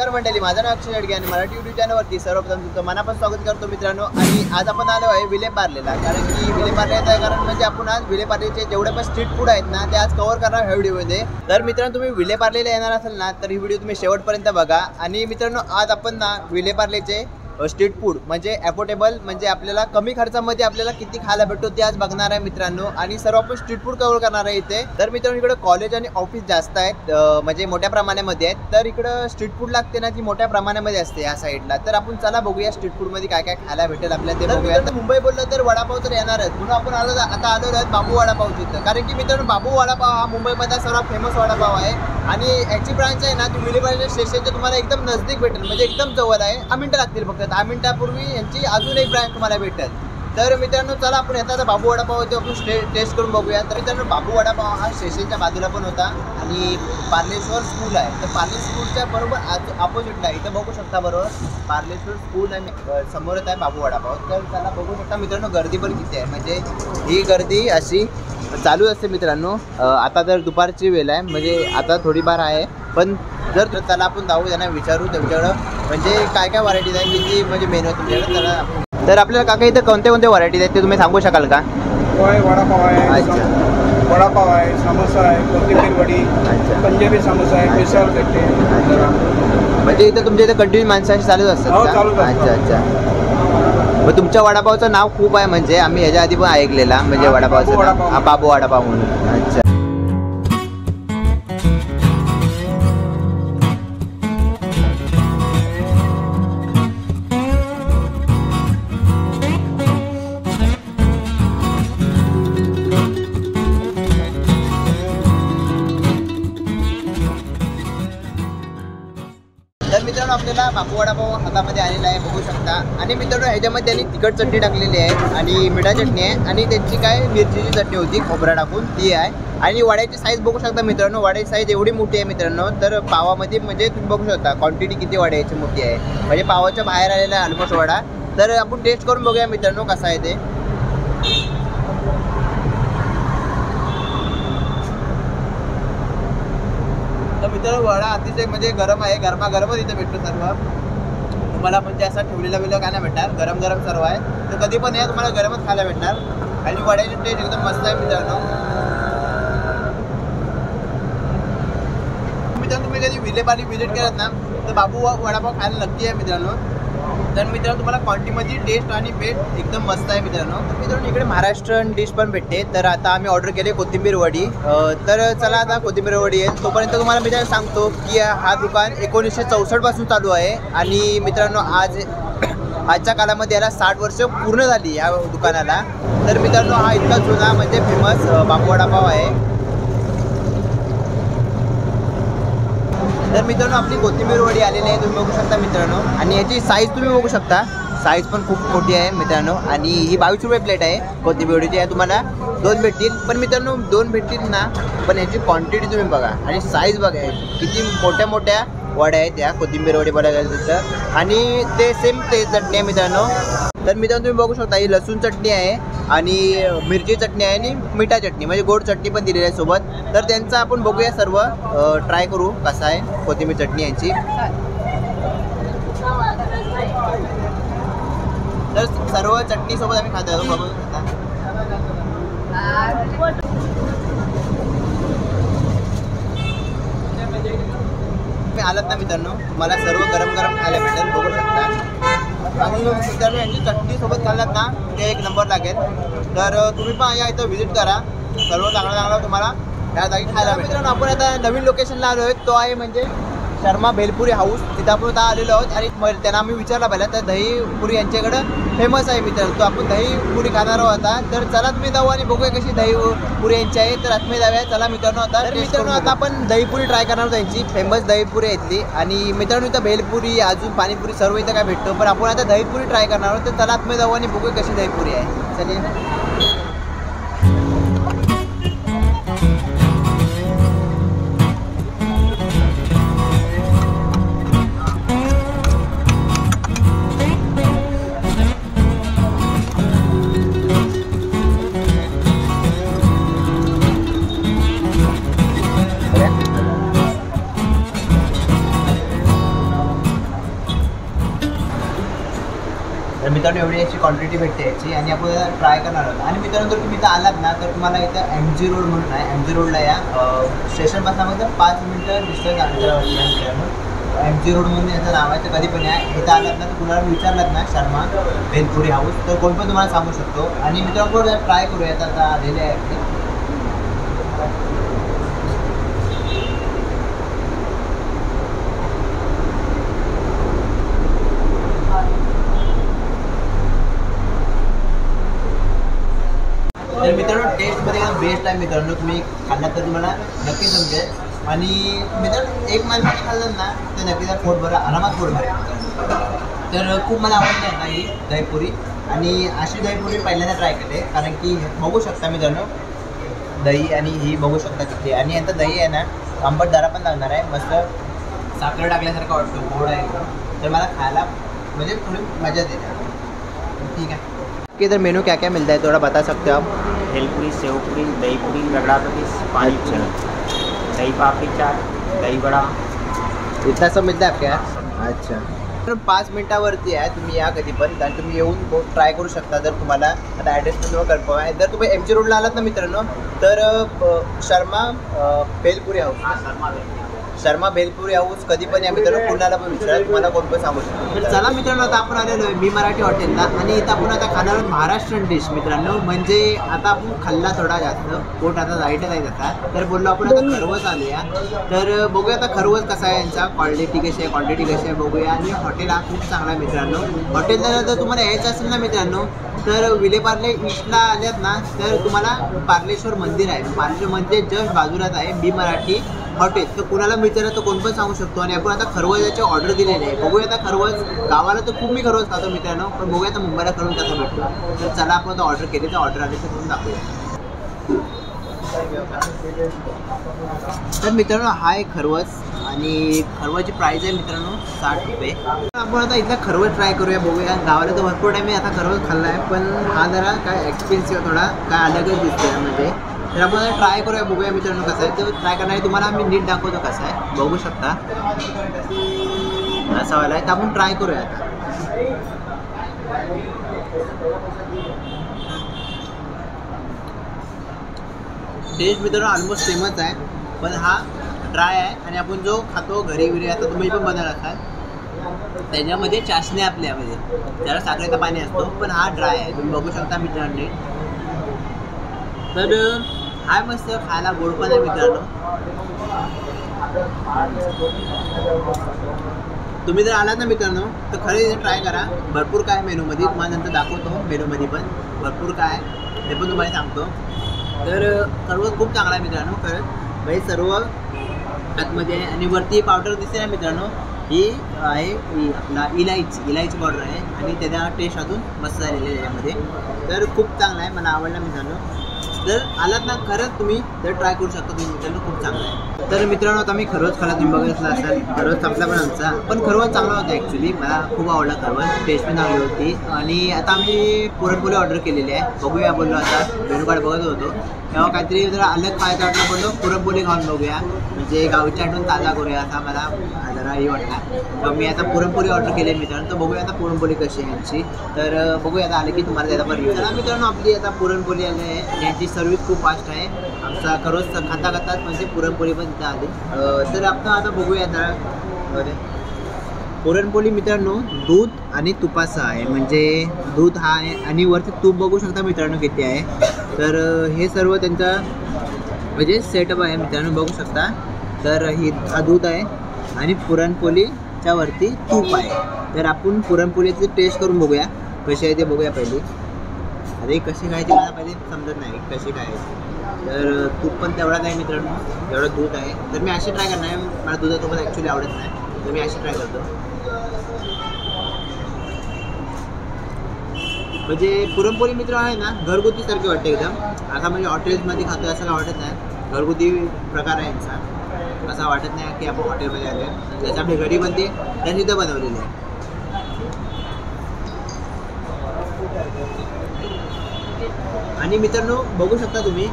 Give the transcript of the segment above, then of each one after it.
नमस्कार मंडळी, माझं नाव अक्षय शेडगे आणि मराठी यूट्यूब चॅनलवरती सर्वप्रथम तुमचं मनापासून स्वागत करतो मित्रांनो. आणि आज आपण आलो आहे विलेपार्लेला. कारण की विलेपार्लेचं आहे कारण म्हणजे आपण आज विलेपार्लेचे जेवढे पण स्ट्रीट फूड आहेत ना ते आज कव्हर करणार ह्या व्हिडिओमध्ये. तर मित्रांनो तुम्ही विलेपार्लेला येणार असाल ना तर ही व्हिडिओ तुम्ही शेवटपर्यंत बघा. आणि मित्रांनो आज आपण ना विलेपार्लेचे स्ट्रीट फूड म्हणजे अफोर्डेबल म्हणजे आपल्याला कमी खर्चामध्ये आपल्याला किती खायला भेटतो ते आज बघणार आहे मित्रांनो. आणि सर्व आपण स्ट्रीट फूड कव्हर करणार आहे इथे. तर मित्रांनो इकडे कॉलेज आणि ऑफिस जास्त आहेत, म्हणजे मोठ्या प्रमाणामध्ये आहेत. तर इकडं स्ट्रीट फूड लागते ना ती मोठ्या प्रमाणामध्ये असते या साईडला. तर आपण चला बघूया स्ट्रीट फूडमध्ये काय काय खायला भेटेल आपल्याला ते बघूया. मुंबई बोललं तर वडापाव तर येणारच, म्हणून आपण आता आलो आहेत बाबू वडापाव तिथं. कारण की मित्रांनो बाबू वडापाव हा मुंबईमधला सर्वात फेमस वडापाव आहे. आणि याची ब्रांच आहे ना ती विलेपार्ले स्टेशनच्या तुम्हाला एकदम नजदीक भेटेल, म्हणजे एकदम जवळ आहे. 10 मिनिटं लागतील फक्त. 10 मिनिटापूर्वी यांची अजून एक ब्रांच तुम्हाला भेटेल. तर मित्रांनो चला आपण आता बाबू वडापाव होते आपण टेस्ट करून बघूया. तर मित्रांनो बाबू वडापाव हा स्टेशनच्या बाजूला पण होता आणि पार्लेश्वर स्कूल आहे. तर पार्ले स्कूलच्या बरोबर ऑपोजिटला इथं बघू शकता बरोबर पार्लेश्वर स्कूल आणि समोरच आहे बाबू वडापाव. तर त्याला बघू शकता मित्रांनो गर्दी पण किती आहे, म्हणजे ही गर्दी अशी चालू असते मित्रांनो. आता तर दुपारची वेळ आहे म्हणजे आता थोडीफार आहे, पण जर त्याला आपण जाऊ त्यांना विचारू त्यांच्याकडं म्हणजे काय काय व्हरायटीज आहे, किती म्हणजे मेनू आहे तुमच्याकडे त्याला आपण. तर आपल्याला काका इथं कोणत्या कोणत्या व्हरायटीज आहेत ते तुम्ही सांगू शकाल का? वडापाव आहे, वडापाव आहे, समोसा आहे, कोथिंबीर वडी, पंजाबी समोसा आहे, मिसळ भेटते. म्हणजे इथं तुमच्या इथे कंटिन्यू माणसाशी चालूच असतात का? अच्छा अच्छा. मग तुमच्या वडापावचं नाव खूप आहे, म्हणजे आम्ही ह्याच्या आधी पण ऐकलेला म्हणजे वडापावचं बाबू वडापाव म्हणून. अच्छा. तर मित्रांनो आपल्याला बाबू वडापाव हातामध्ये आलेला आहे बघू शकता. आणि मित्रांनो ह्याच्यामध्ये त्यांनी तिखट चटणी टाकलेली आहे आणि मिठा चटणी आहे आणि त्यांची काय मिरचीची चटणी होती खोबरा टाकून ती आहे. आणि वड्याची साईज बघू शकता मित्रांनो, वड्याची साईज एवढी मोठी आहे मित्रांनो. तर पावामध्ये म्हणजे तुम्ही बघू शकता क्वांटिटी किती वड्याची मोठी आहे, म्हणजे पावाच्या बाहेर आलेला आहे ऑलमोस्ट वडा. तर आपण टेस्ट करून बघूया मित्रांनो कसा आहे ते. तर मित्रांनो वडा अतिशय म्हणजे गरम आहे, गरमागरमच इथं भेटतो सर्व. तुम्हाला म्हणजे असा ठेवलेला वेळ काय नाही भेटणार, गरम गरम सर्व आहे. तर कधी पण या तुम्हाला गरमच खायला भेटणार. आणि वड्याची टेस्ट एकदम मस्त आहे मित्रांनो. मित्रांनो तुम्ही कधी विलेपार्ले व्हिजिट करत ना तर बाबू वडापाव खायला नक्की आहे मित्रांनो. तर मित्रांनो तुम्हाला क्वांटिटीमध्ये टेस्ट आणि पेट एकदम मस्त आहे मित्रांनो. तर मित्रांनो इकडे महाराष्ट्रीयन डिश पण भेटते. तर आता आम्ही ऑर्डर केले कोथिंबीर वडी. तर चला आता कोथिंबीर वडी येईल तोपर्यंत तुम्हाला मित्रांनो सांगतो की हा दुकान 1964 पासून चालू आहे. आणि मित्रांनो आजच्या काळामध्ये याला 60 वर्ष पूर्ण झाली या दुकानाला. तर मित्रांनो हा इतका जुना म्हणजे फेमस बाबू वडापाव आहे. तर मित्रांनो आपली कोथिंबीर वडी आलेली आहे तुम्ही बघू शकता मित्रांनो. आणि याची साईज तुम्ही बघू शकता, साईज पण खूप मोठी आहे मित्रांनो. आणि ही 22 रुपये प्लेट आहे कोथिंबीर वडीची आहे. तुम्हाला 2 भेटतील, पण मित्रांनो 2 भेटतील ना पण याची क्वांटिटी तुम्ही बघा आणि साईज बघा किती मोठ्या मोठ्या वड्या आहेत त्या कोथिंबीर वडी बघायला तिथं. आणि ते सेम ते चटणी आहे मित्रांनो. तर मित्रांनो तुम्ही बघू शकता ही लसूण चटणी आहे आणि मिरची चटणी आहे आणि मिठा चटणी म्हणजे गोड चटणी पण दिलेली आहे सोबत. तर त्यांचं आपण बघूया सर्व ट्राय करू कसं आहे कोथिंबीर चटणी यांची. तर सर्व चटणी सोबत आम्ही खात आहोत बघू शकता. तुम्ही आलात ना मित्रांनो तुम्हाला सर्व गरम गरम खायला भेटेल बघू शकता. आणि मित्रांनो यांची चटणी सोबत खाल्लात ना ते एक नंबर लागेल. तर तुम्ही पण या इथं व्हिजिट करा, सर्व चांगलं तुम्हाला त्या जागी खायला भेटेल. मित्रांनो आपण आता नवीन लोकेशनला आलो आहे, तो आहे म्हणजे शर्मा भेलपुरी हाऊस. तिथं आपण आता आलेलो आहोत. आणि त्यांना आम्ही विचारला पहिला तर दहीपुरी यांच्याकडं फेमस आहे मित्रांनो. तो आपण दहीपुरी खाणार आहोत आता. तर चला तुम्ही जाऊ आणि बघूया कशी दहीपुरी यांची आहे. तर आतमध्ये जाऊया चला मित्रांनो. आता मित्रांनो आता आपण दहीपुरी ट्राय करणार आहोत यांची फेमस दहीपुरी आहे इथली. आणि मित्रांनो इथं भेलपुरी अजून पाणीपुरी सर्व इथं काय भेटतो, पण आपण आता दहीपुरी ट्राय करणार आहोत. तर चला आतमध्ये जाऊ आणि बघूया कशी दहीपुरी आहे. चलिए. तर मित्रांनो एवढी याची क्वांटिटी भेटते याची आणि आपण ट्राय करणार आहोत. आणि मित्रांनो जर तुम्ही इथं आलात ना तर तुम्हाला इथं MG रोड म्हणून आहे, MG रोडला या स्टेशनपासून फक्त 5 मिनिटं डिस्टन्स अंतरावरती आहे मित्रांनो. MG रोड म्हणून याचं नाव आहे. तर कधी पण आहे इथं आलात ना तर कुणाला विचारलात ना शर्मा भेलपुरी हाऊस तर कोण पण तुम्हाला सांगू शकतो. आणि मित्रांनो ट्राय करूया आता आलेले आहे. तर मित्रांनो टेस्टमध्ये एकदम बेस्ट आहे मित्रांनो. तुम्ही खाल्लात तर तुम्हाला नक्की समजेल. आणि मित्रांनो एक माणसाने खाल्लं ना तर नक्की त्या पोट भरा, आरामात पोट भरा. तर खूप मला आवडली आहे ना ही दहीपुरी. आणि अशी दहीपुरी पहिल्यांदा ट्राय केली कारण की बघू शकता मित्रांनो दही आणि ही बघू शकता तिथे. आणि यांचं दही आहे ना आंबट दारा पण लागणार आहे, मस्त साखर टाकल्यासारखं वाटतो, गोड आहे. तर मला खायला म्हणजे थोडी मजा येते. ठीक है कि इधर मेनू क्या क्या मिलता है थोड़ा बता सकते हो आप? भेलपुरी, सेवपुरी, दहीपुरी, रगड़ा पेटिस, पानी पूरी, दही पापड़ी चाट, दही बड़ा, इतना सब मिलता है आपके यहाँ? अच्छा. तर 5 मिनिटावरती आहे, तुम्ही या कधी पण आणि तुम्ही येऊन ट्राय करू शकता. जर तुम्हाला आता ॲड्रेस पण तुम्हाला कन्फर्म आहे. जर तुम्ही MG रोडला आलात ना मित्रांनो तर शर्मा भेलपुरी हाऊस, शर्मा भेलपुरी हाऊस कधी पण या मित्रांनो कुणाला पण विचारा, तुम्हाला कोण पण सांगू शकतो. तर चला मित्रांनो आता आपण आलेलो आहे मी मराठी हॉटेलला आणि इथं आपण आता खाणार आहोत महाराष्ट्रीयन डिश मित्रांनो. म्हणजे आता आपण खाल्ला थोडा जास्त, पोट आता जायचं आहे आता. तर बोललो आपण आता खरवस आलूया. तर बघूया आता खरवस कसा आहे, यांचा क्वालिटी कशी आहे, क्वांटिटी कशी आहे बघूया. आणि हॉटेल हा खूप चांगला आहे मित्रांनो. हॉटेलला जर तुम्हाला यायचं असेल ना मित्रांनो तर विलेपार्ले ईस्टला आल्यात ना तर तुम्हाला पार्लेश्वर मंदिर आहे. पार्लेश्वर मंदिर जस्ट बाजूलाच आहे बी मराठी हॉटेल. तर कुणाला विचारलं तर कोण पण सांगू शकतो. आणि आपण आता खरवसाची ऑर्डर दिलेली आहे. बघूया आता खरवस, गावाला तर खूप मी खरवस खातो मित्रांनो, पण बघूया आता मुंबईला खरवस कसा भेटतो. तर चला आपण आता ऑर्डर केली, तर ऑर्डर आली तर करून दाखवूया. तर मित्रांनो हा एक खरवस आणि खरवसची प्राईस आहे मित्रांनो 60 रुपये. आपण आता इथला खरवस ट्राय करूया, बघूया. गावाला तर भरपूर टाईम मी आता खरवस खाल्ला आहे, पण हा जरा काय एक्सपेन्सिव्ह थोडा काय अलगच दिसतो यामध्ये. तर आपण आता ट्राय करूया, बघूया मित्रांनो कसं आहे. तर ट्राय करणार तुम्हाला मी नीट दाखवतो कसं आहे, बघू शकता असा वाला आहे. तर आपण ट्राय करूया आता. टेस्ट मित्रांनो ऑलमोस्ट सेमच आहे, पण हा ड्राय आहे. आणि आपण जो खातो घरी वगैरे आता तुम्ही पण बनवला असाल त्याच्यामध्ये चाशणी आपल्यामध्ये त्याला साखरेचं पाणी असतो, पण हा ड्राय आहे तुम्ही बघू शकता मित्रांनो. तर हा मस्त खायला गोड पण आहे मित्रांनो. तुम्ही जर आलात ना मित्रांनो तर खरं ट्राय करा. भरपूर काय मेनूमध्ये तुम्हाला नंतर दाखवतो, मेनूमध्ये पण भरपूर काय ते पण तुम्हाला सांगतो. तर सर्व खूप चांगला आहे मित्रांनो खरंच. म्हणजे सर्व आतमध्ये आहे आणि वरती पावडर दिसते ना मित्रांनो ही आहे ही आपला इलायची पावडर आहे आणि त्याचा टेस्ट अजून मस्त झालेला आहे त्याच्यामध्ये. तर खूप चांगला आहे, मला आवडला मित्रांनो. जर आलात ना खरंच तुम्ही तर ट्राय करू शकता तुम्ही मित्रांनो, खूप चांगला आहे. तर मित्रांनो आता मी खरवस खाला, तुम्ही बघितलं असाल खरवस संपला पण आमचा, पण खरवस चांगला होता ॲक्च्युली, मला खूप आवडला खरवस, टेस्ट पण चांगली होती. आणि आता आम्ही पुरणपोळी ऑर्डर केलेली आहे, बघूया बोललो आता मेनू कार्ड बघत होतो तेव्हा काहीतरी जरा अलग खायचं वाटलं, बोललो पुरणपोळी खाऊन बघूया, म्हणजे गावच्या आठवण ताजा करूया असा मला जरा हे वाटला. तर मी आता पुरणपोळी ऑर्डर केली आहे मित्रांनो. तर बघूया आता पुरणपोळी कशी आहे यांची. तर बघूया आता आले की तुम्हाला त्याचा पण रिव्ह्यू. तर मित्रांनो आपली आता पुरणपोळी आली आहे, यांची सर्व्हिस खूप फास्ट आहे. आमचा खरंच खाता खातात म्हणजे पुरणपोळी पण तिथं आली. तर आपण आता बघूया आता पुरणपोळी मित्रांनो दूध आणि तुपाचं आहे, म्हणजे दूध हा आहे आणि वरती तूप बघू शकता मित्रांनो किती आहे. तर हे सर्व त्यांचा म्हणजे सेटअप आहे मित्रांनो, बघू शकता. तर हा दूध आहे आणि पुरणपोळीच्या वरती तूप आहे. तर आपण पुरणपोळीची टेस्ट करून बघूया कशी आहे ते बघूया पहिली. अरे कशी खायची मला पहिले समजत नाही कशी खायची. तर तूप पण तेवढाच आहे मित्रांनो, एवढं दूध आहे. तर मी अशी ट्राय करणार आहे, मला दुधासोबत ॲक्च्युली आवडत नाही, तर मी अशी ट्राय करतो. म्हणजे पुरणपोळी मित्र आहे ना घरगुती सारखी वाटते एकदम, आता म्हणजे हॉटेल्समध्ये खातो असं काय वाटत नाही. घरगुती प्रकार आहे यांचा, असं वाटत नाही की आपण हॉटेलमध्ये आलो आहे. जसं आपली घरी बनते त्या तिथं बनवलेली आहे. आणि मित्रांनो बघू शकता तुम्ही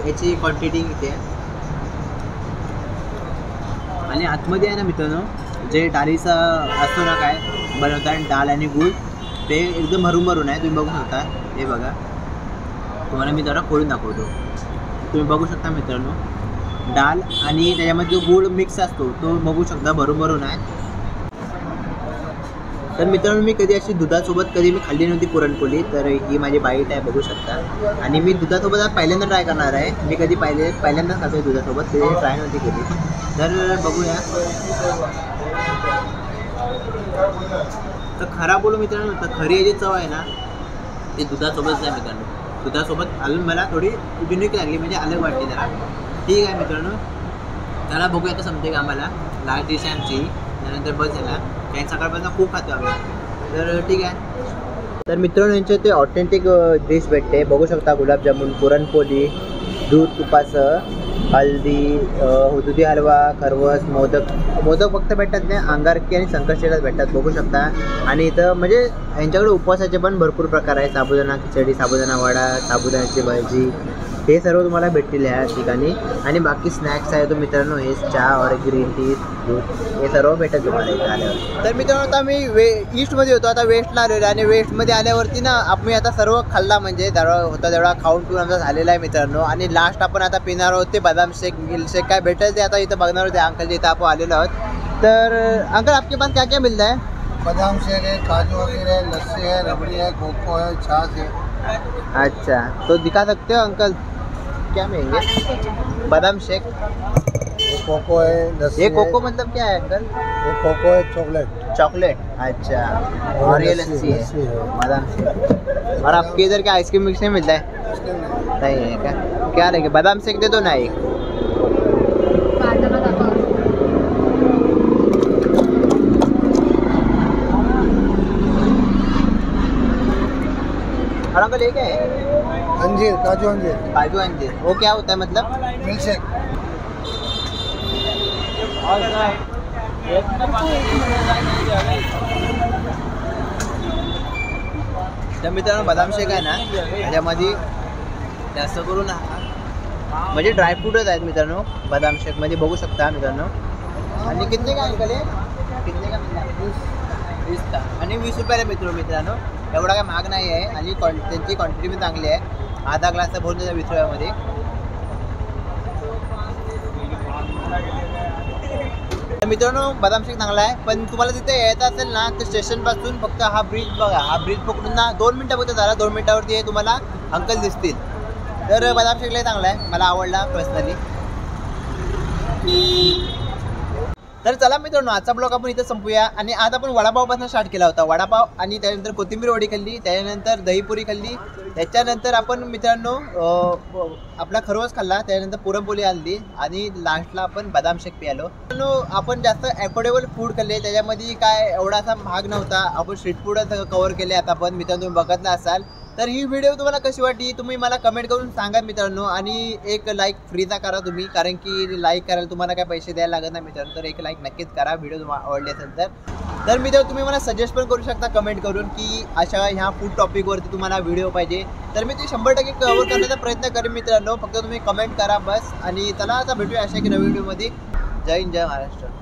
याची क्वांटिटी किती आहे. आणि आतमध्ये आहे ना मित्रांनो जे डाळीचा असतो ना काय बनवतात डाळ आणि गूळ ते एकदम भरून आहे, तुम्ही बघू शकता. हे बघा, तुम्हाला मी जरा खोलून दाखवतो. तुम्ही बघू शकता मित्रांनो, डाळ आणि त्याच्यामध्ये जो गूळ मिक्स असतो तो बघू शकता भरून आहे. तर मित्रांनो, मी कधी अशी दुधासोबत कधी मी खाल्ली नव्हती पुरणपोळी, तर ही माझी बाईट आहे, बघू शकता. आणि मी दुधासोबत आज पहिल्यांदा ट्राय करणार आहे. मी कधी पहिल्यांदा खातो आहे दुधासोबत, कधी ट्राय नव्हती केली. तर बघूया. तर खरा बोलू मित्रांनो, तर खरी याची चव आहे ना ती दुधासोबतच आहे मित्रांनो. दुधासोबत अजून मला थोडी युनिक लागली, म्हणजे अलग वाटली जरा. ठीक आहे मित्रांनो, त्याला बघूया तर समजेल आम्हाला. लास्ट डिश आहे आमची, त्यानंतर बस झाला. काही सकाळपासून खूप खातो आम्ही, तर ठीक आहे. तर मित्रांनो, यांचे ते ऑथेंटिक डिश भेटते, बघू शकता. गुलाबजामुन, पुरणपोळी, दूध तुपासह, हल्दी, दुधी हलवा, खरवस, मोदक फक्त भेटतात नाही, अंगारकी आणि संकष्टीलाच भेटतात, बघू शकता. आणि इथं म्हणजे यांच्याकडे उपवासाचे पण भरपूर प्रकार आहे. साबुदाणा खिचडी, साबुदाणा वडा, साबुदाण्याची भाजी, हे सर्व तुम्हाला भेटतील ह्या ठिकाणी. आणि बाकी स्नॅक्स आहे तो मित्रांनो, हे चहा और ग्रीन टी, दूध, हे सर्व भेटेल तुम्हाला इथं आल्यावर. तर मित्रांनो, आता मी ईस्टमध्ये होतो, आता वेस्टला आलेलो. आणि वेस्टमध्ये आल्यावरती ना आम्ही आता सर्व खाल्ला, म्हणजे होता तेवढा खाऊन पिऊन आमचा झालेला आहे मित्रांनो. आणि लास्ट आपण आता पिणार आहोत ते बदाम शेक, मिल्कशेक काय भेटेल ते आता इथं बघणार होते अंकल, इथं आपण आलेलो आहोत. तर अंकल, आपके पास क्या क्या मिलता है? बादाम शेक है, काजू वगैरह है, लस्सी है, रबड़ी है, कोको है, छाछ है. अच्छा, तो दिखा सकते हो अंकल, क्या मिलेंगे? बादाम शेक, कोको है, लस्सी ये है. कोको मतलब क्या है अंकल? ये कोको है, चॉकलेट. चॉकलेट, अच्छा. और ये लस्सी है, बादाम शेक. और आपके इधर क्या आइसक्रीम मिक्स नहीं मिलता है? नहीं है क्या रहेगा? बादाम शेक दे दो ना एक. और अंकल ये क्या है? अंजीर, काजू अंजीर. काजू अंजीर, वो क्या होता है मतलब? मिल्क शेक. तर मित्रांनो, बदाम शेक आहे ना, त्याच्यामध्ये जास्त करून म्हणजे ड्रायफ्रूटच आहेत मित्रांनो बदाम शेकमध्ये, बघू शकता मित्रांनो. आणि कितने का अंकल आहे? कितने का मिळणार? 20 का. आणि 20 रुपयाला मित्रांनो, एवढा काय महाग नाही आहे. आणि त्यांची क्वांटिटी पण चांगली आहे, अर्धा ग्लास भरून देतात 20 रुपयामध्ये. मित्रांनो, बदाम शेक चांगला आहे. पण तुम्हाला तिथे यायचं असेल ना, तर स्टेशनपासून फक्त हा ब्रिज बघा, हा ब्रिज पकडून ना 2 मिनटं फक्त झाला, 2 मिनटावरती हे तुम्हाला अंकल दिसतील. तर बदाम शेकला चांगला आहे, मला आवडला पर्सनली. तर चला मित्रांनो, आजचा ब्लॉग आपण इथं संपूया. आणि आज आपण वडापावपासून स्टार्ट केला होता. वडापाव आणि त्यानंतर कोथिंबीर वडी खाल्ली, त्यानंतर दहीपुरी खाल्ली, त्याच्यानंतर आपण मित्रांनो आपला खरवस खाल्ला, त्यानंतर पुरणपोळी आणली, आणि लास्टला आपण बदाम शेक प्यालो. मित्रांनो, आपण जास्त ॲफोर्डेबल फूड खाल्ले, त्याच्यामध्ये काय एवढासा महाग नव्हता. आपण स्ट्रीट फूडच कव्हर केले आता पण. मित्रांनो, तुम्ही बघत असाल तर ही व्हिडिओ तुम्हाला कशी वाटली तुम्ही मला कमेंट करून सांगा मित्रांनो. आणि एक लाईक फ्रीचा करा तुम्ही, कारण की लाईक करायला तुम्हाला काय पैसे द्यायला लागत नाही मित्रांनो. तर एक लाईक नक्कीच करा व्हिडिओ तुम्हाला आवडली असेल तर मित्रांनो, तुम्ही मला सजेस्ट पण करू शकता कमेंट करून की अशा ह्या फूड टॉपिकवरती तुम्हाला व्हिडिओ पाहिजे, तर मी ते 100% कव्हर करण्याचा प्रयत्न करेन मित्रांनो. फक्त तुम्ही कमेंट करा बस. आणि चला आता भेटूया अशा की नवीन व्हिडिओमध्ये. जय हिंद, जय महाराष्ट्र.